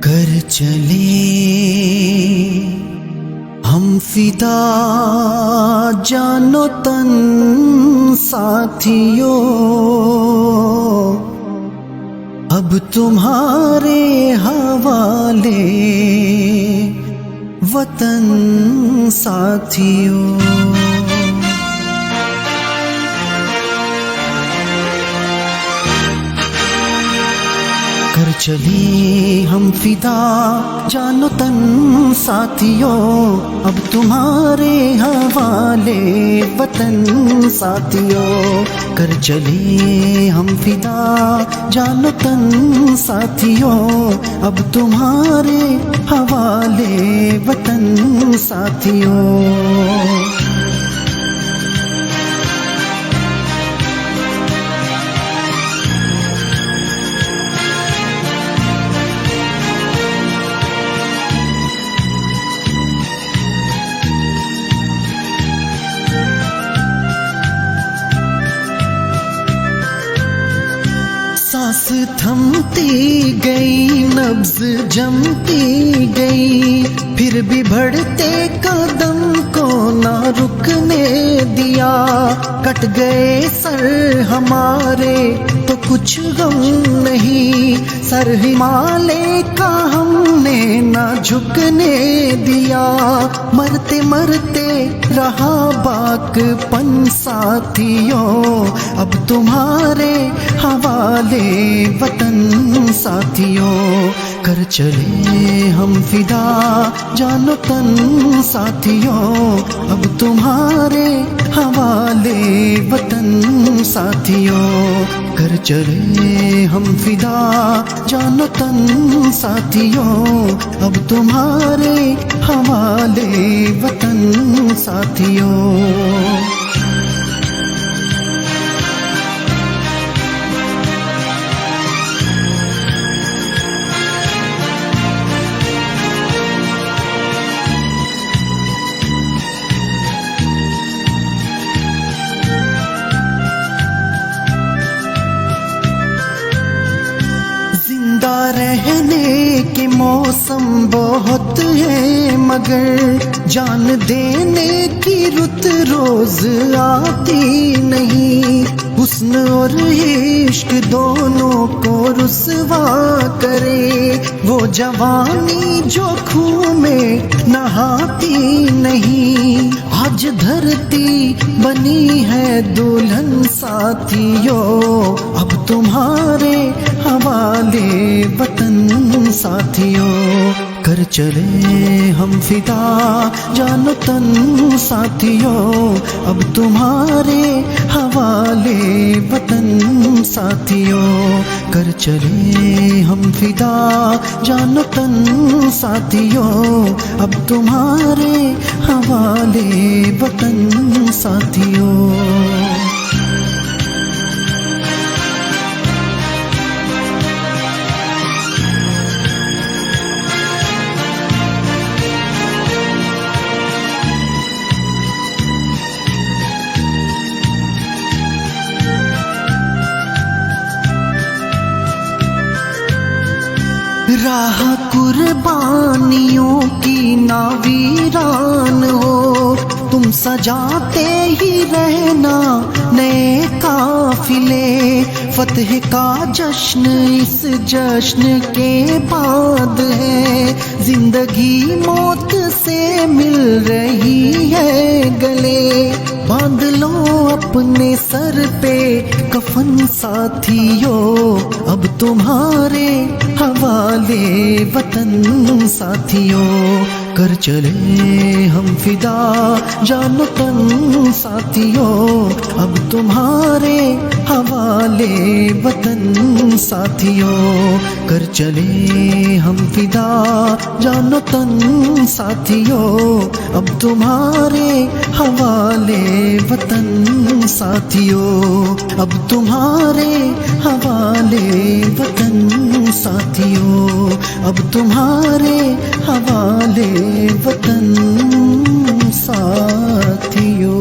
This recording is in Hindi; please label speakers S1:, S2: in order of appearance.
S1: कर चले हम फिदा जानो तन साथियों, अब तुम्हारे हवाले वतन साथियों। कर चले हम फिदा जानो तन साथियों, अब तुम्हारे हवाले वतन साथियों। कर चले हम फिदा जानो तन साथियों, अब तुम्हारे हवाले वतन साथियों। सांस थमती गई, नब्ज जमती गई, फिर भी बढ़ते कदम को ना रुकने दिया। कट गए सर हमारे तो कुछ गम नहीं, सर हिमालय का हमने ना झुकने दिया। मरते मरते रहा बाकपन साथियों, अब तुम्हारे हवाले वतन साथियों। कर चले हम फिदा जानो तन साथियों, अब तुम्हारे हवाले वतन साथियों। कर चले हम फिदा जानो तन साथियों, अब तुम्हारे हवाले वतन साथियों। रहने के मौसम बहुत है, मगर जान देने की रुत रोज आती नहीं। हुस्न और इश्क दोनों को रुसवा करे, वो जवानी जो खूह में नहाती नहीं। आज धरती बनी है दुल्हन साथियों, अब तुम्हारे हवाले वतन साथियों। कर चले हम फिदा जानो तन साथियों, अब तुम्हारे हवाले वतन साथियों। कर चले हम फिदा जानो तन साथियों, अब तुम्हारे हवाले वतन साथियों। राह कुर्बानियों की ना वीरान हो, तुम सजाते ही रहना नए काफिले। फतह का जश्न इस जश्न के बाद है, जिंदगी मौत से मिल रही है गले। बांध लो अपने सर पे कफन साथियों, अब तुम्हारे हवाले वतन साथियों। कर चले हम फिदा जानो तन साथियों, अब तुम्हारे हवाले वतन साथियों। कर चले हम फिदा जानो तन साथियों, अब तुम्हारे हवाले वतन साथियों। अब तुम्हारे हवाले वतन साथियों, अब तुम्हारे हवाले वतन साथियों।